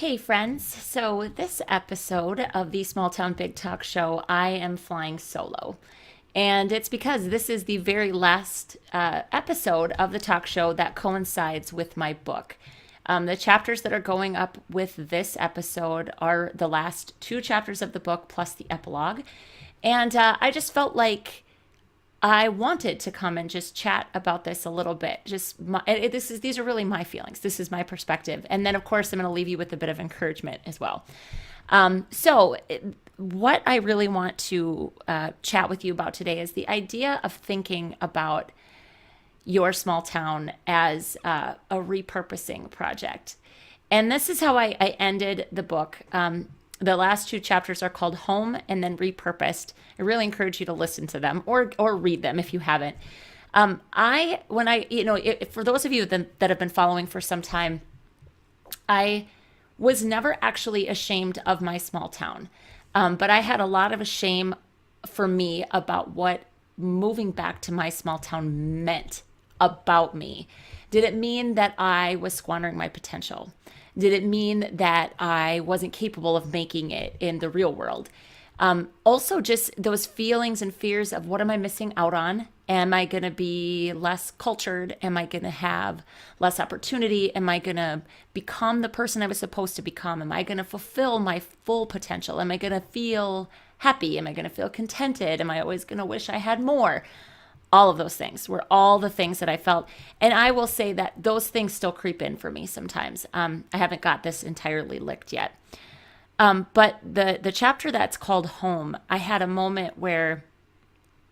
Hey friends, so this episode of the Small Town Big Talk show, I am flying solo. And it's because this is the very last episode of the talk show that coincides with my book. The chapters that are going up with this episode are the last two chapters of the book plus the epilogue. And I just felt like I wanted to come and just chat about this a little bit. These are really my feelings. This is my perspective, and then of course I'm going to leave you with a bit of encouragement as well. What I really want to chat with you about today is the idea of thinking about your small town as a repurposing project, and this is how I ended the book. The last two chapters are called Home and then Repurposed. I really encourage you to listen to them or read them if you haven't. For those of you that have been following for some time, I was never actually ashamed of my small town. But I had a lot of shame for me about what moving back to my small town meant about me. Did it mean that I was squandering my potential? Did it mean that I wasn't capable of making it in the real world? Also, just those feelings and fears of what am I missing out on? Am I going to be less cultured? Am I going to have less opportunity? Am I going to become the person I was supposed to become? Am I going to fulfill my full potential? Am I going to feel happy? Am I going to feel contented? Am I always going to wish I had more? All of those things were all the things that I felt. And I will say that those things still creep in for me sometimes. I haven't got this entirely licked yet. But the chapter that's called Home, I had a moment where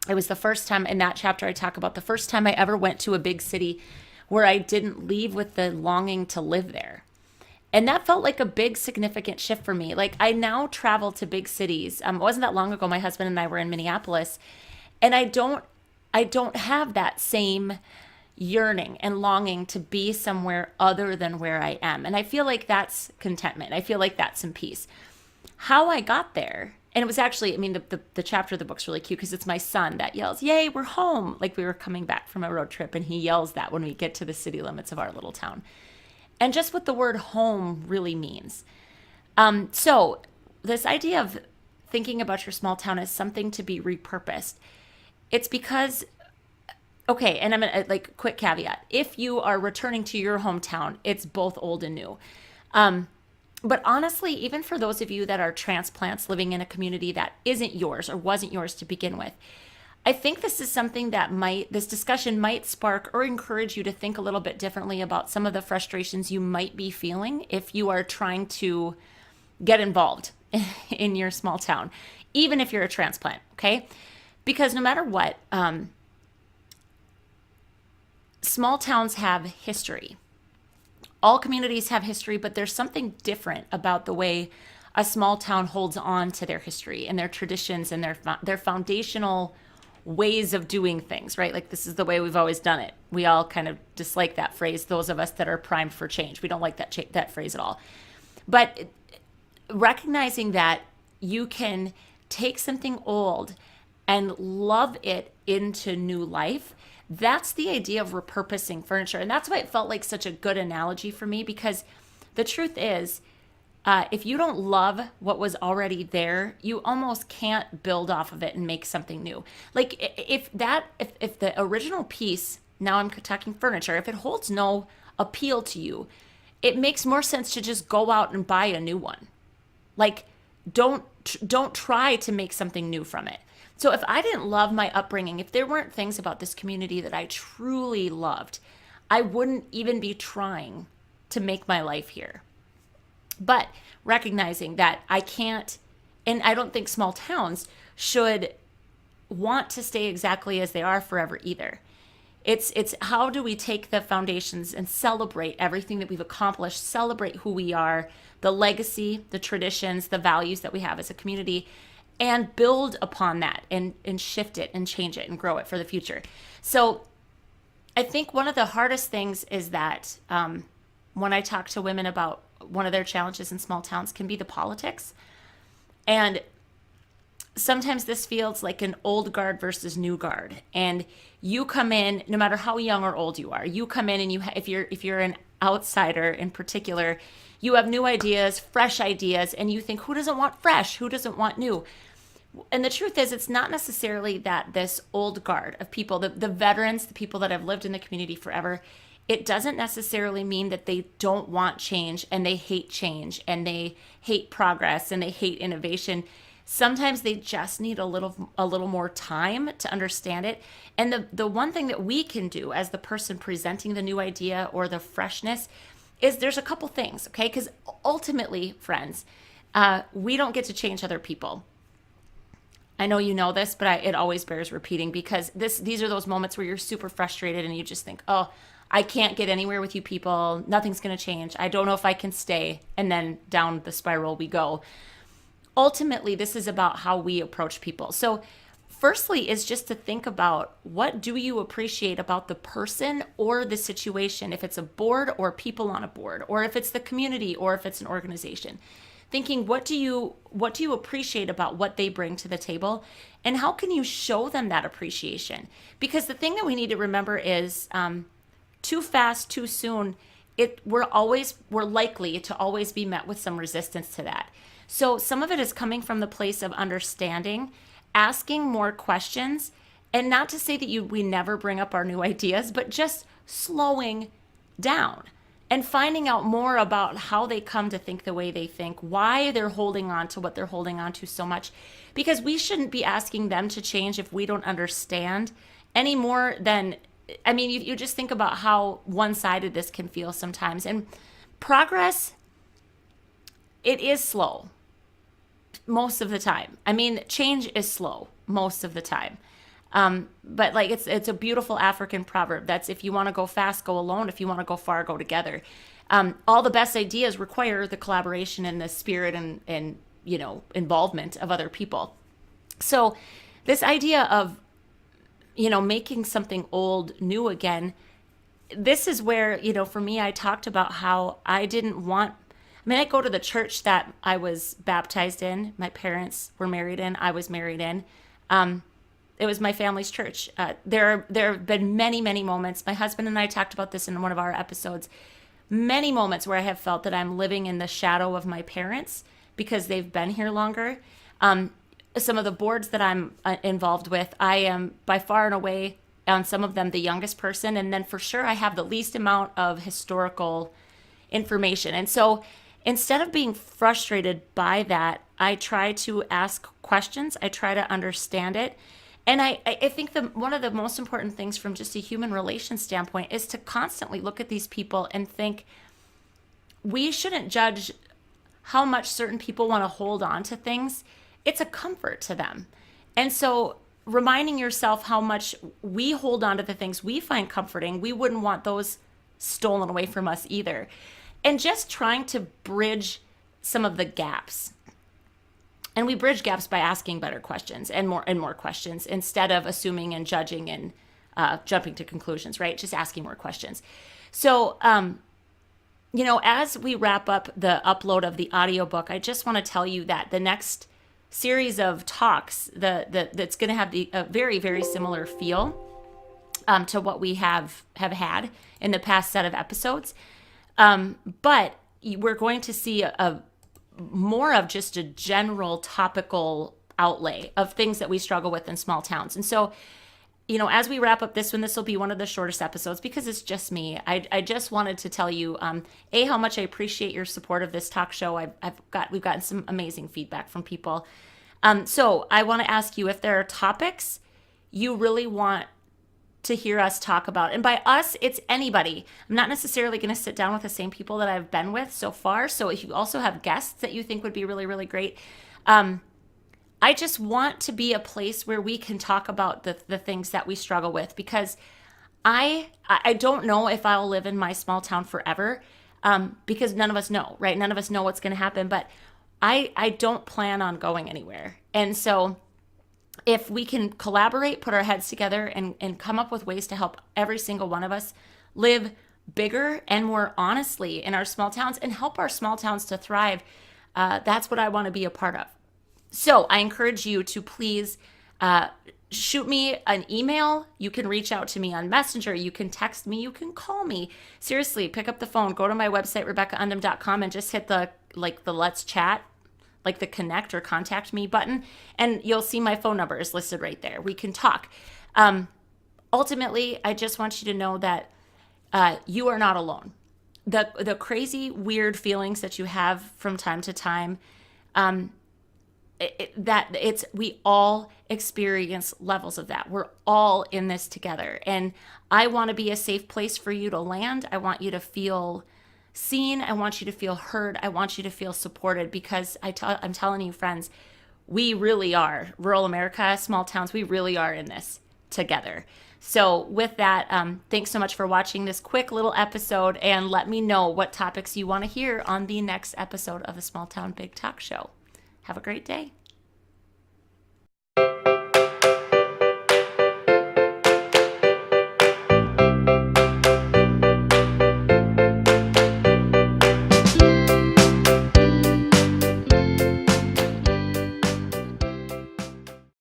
it was the first time in that chapter I talk about the first time I ever went to a big city where I didn't leave with the longing to live there. And that felt like a big significant shift for me. Like I now travel to big cities. It wasn't that long ago, my husband and I were in Minneapolis, and I don't have that same yearning and longing to be somewhere other than where I am. And I feel like that's contentment. I feel like that's some peace. How I got there, and it was actually, the chapter of the book's really cute because it's my son that yells, "Yay, we're home." Like we were coming back from a road trip and he yells that when we get to the city limits of our little town. And just what the word home really means. So this idea of thinking about your small town as something to be repurposed, it's because, okay, and I'm going to, quick caveat. If you are returning to your hometown, it's both old and new. But honestly, even for those of you that are transplants living in a community that isn't yours or wasn't yours to begin with, I think this is something that this discussion might spark or encourage you to think a little bit differently about some of the frustrations you might be feeling if you are trying to get involved in your small town, even if you're a transplant, okay? Because no matter what, small towns have history. All communities have history, but there's something different about the way a small town holds on to their history and their traditions and their foundational ways of doing things, right? Like this is the way we've always done it. We all kind of dislike that phrase, those of us that are primed for change. We don't like that phrase at all. But recognizing that you can take something old and love it into new life, that's the idea of repurposing furniture. And that's why it felt like such a good analogy for me, because the truth is, if you don't love what was already there, you almost can't build off of it and make something new. Like if the original piece, now I'm talking furniture, if it holds no appeal to you, it makes more sense to just go out and buy a new one. Like don't try to make something new from it. So if I didn't love my upbringing, if there weren't things about this community that I truly loved, I wouldn't even be trying to make my life here. But recognizing that I can't, and I don't think small towns should want to stay exactly as they are forever either. It's how do we take the foundations and celebrate everything that we've accomplished, celebrate who we are, the legacy, the traditions, the values that we have as a community, and build upon that and shift it and change it and grow it for the future. So I think one of the hardest things is that when I talk to women about one of their challenges in small towns can be the politics. And sometimes this feels like an old guard versus new guard. And you come in, no matter how young or old you are, you come in and if you're an outsider in particular, You have new ideas, fresh ideas, and you think, who doesn't want fresh? Who doesn't want new? And the truth is, it's not necessarily that this old guard of people, the veterans, the people that have lived in the community forever, it doesn't necessarily mean that they don't want change and they hate progress and they hate innovation. Sometimes they just need a little more time to understand it. And the one thing that we can do as the person presenting the new idea or the freshness is there's a couple things, okay? Because ultimately, friends, we don't get to change other people. I know you know this, but it always bears repeating, because these are those moments where you're super frustrated and you just think, oh, I can't get anywhere with you people. Nothing's going to change. I don't know if I can stay. And then down the spiral we go. Ultimately, this is about how we approach people. So firstly is just to think about, what do you appreciate about the person or the situation? If it's a board or people on a board, or if it's the community, or if it's an organization. Thinking, what do you appreciate about what they bring to the table, and how can you show them that appreciation? Because the thing that we need to remember is too fast, too soon, we're likely to always be met with some resistance to that. So some of it is coming from the place of understanding, asking more questions, and not to say that we never bring up our new ideas, but just slowing down and finding out more about how they come to think the way they think, why they're holding on to what they're holding on to so much. Because we shouldn't be asking them to change if we don't understand any more than, I mean, you just think about how one-sided this can feel sometimes. And progress, it is slow most of the time. I mean, change is slow most of the time. But like it's a beautiful African proverb that's, if you want to go fast, go alone. If you want to go far, go together. All the best ideas require the collaboration and the spirit and involvement of other people. So this idea of, making something old new again, this is where, for me, I talked about how I go to the church that I was baptized in, my parents were married in, I was married in. It was my family's church. There have been many, many moments. My husband and I talked about this in one of our episodes. Many moments where I have felt that I'm living in the shadow of my parents because they've been here longer. Some of the boards that I'm involved with, I am by far and away, on some of them, the youngest person. And then for sure, I have the least amount of historical information. And so instead of being frustrated by that, I try to ask questions. I try to understand it. And I think one of the most important things from just a human relations standpoint is to constantly look at these people and think, we shouldn't judge how much certain people want to hold on to things. It's a comfort to them. And so reminding yourself how much we hold on to the things we find comforting, we wouldn't want those stolen away from us either. And just trying to bridge some of the gaps. And we bridge gaps by asking better questions and more questions, instead of assuming and judging and jumping to conclusions, right? Just asking more questions. So, as we wrap up the upload of the audiobook, I just want to tell you that the next series of talks, that's going to have a very, very similar feel to what we have had in the past set of episodes. But we're going to see more of just a general topical outlay of things that we struggle with in small towns. And so, as we wrap up this one, this will be one of the shortest episodes because it's just me. I just wanted to tell you, how much I appreciate your support of this talk show. We've gotten some amazing feedback from people. So I want to ask you if there are topics you really want to hear us talk about. And by us, it's anybody. I'm not necessarily going to sit down with the same people that I've been with so far. So if you also have guests that you think would be really, really great, I just want to be a place where we can talk about the things that we struggle with, because I don't know if I'll live in my small town forever, because none of us know, right? None of us know what's going to happen, but I don't plan on going anywhere. And so if we can collaborate, put our heads together, and come up with ways to help every single one of us live bigger and more honestly in our small towns and help our small towns to thrive, that's what I want to be a part of. So I encourage you to please shoot me an email. You can reach out to me on Messenger. You can text me. You can call me. Seriously, pick up the phone. Go to my website, RebeccaUndum.com, and just hit the let's chat, like the connect or contact me button, and you'll see my phone number is listed right there. We can talk. Ultimately, I just want you to know that you are not alone. The crazy, weird feelings that you have from time to time, we all experience levels of that. We're all in this together, and I want to be a safe place for you to land. I want you to feel seen. I want you to feel heard. I want you to feel supported, because I'm telling you, friends, we really are, rural America, small towns, we really are in this together. So with that, thanks so much for watching this quick little episode, and let me know what topics you want to hear on the next episode of the Small Town Big Talk Show. Have a great day.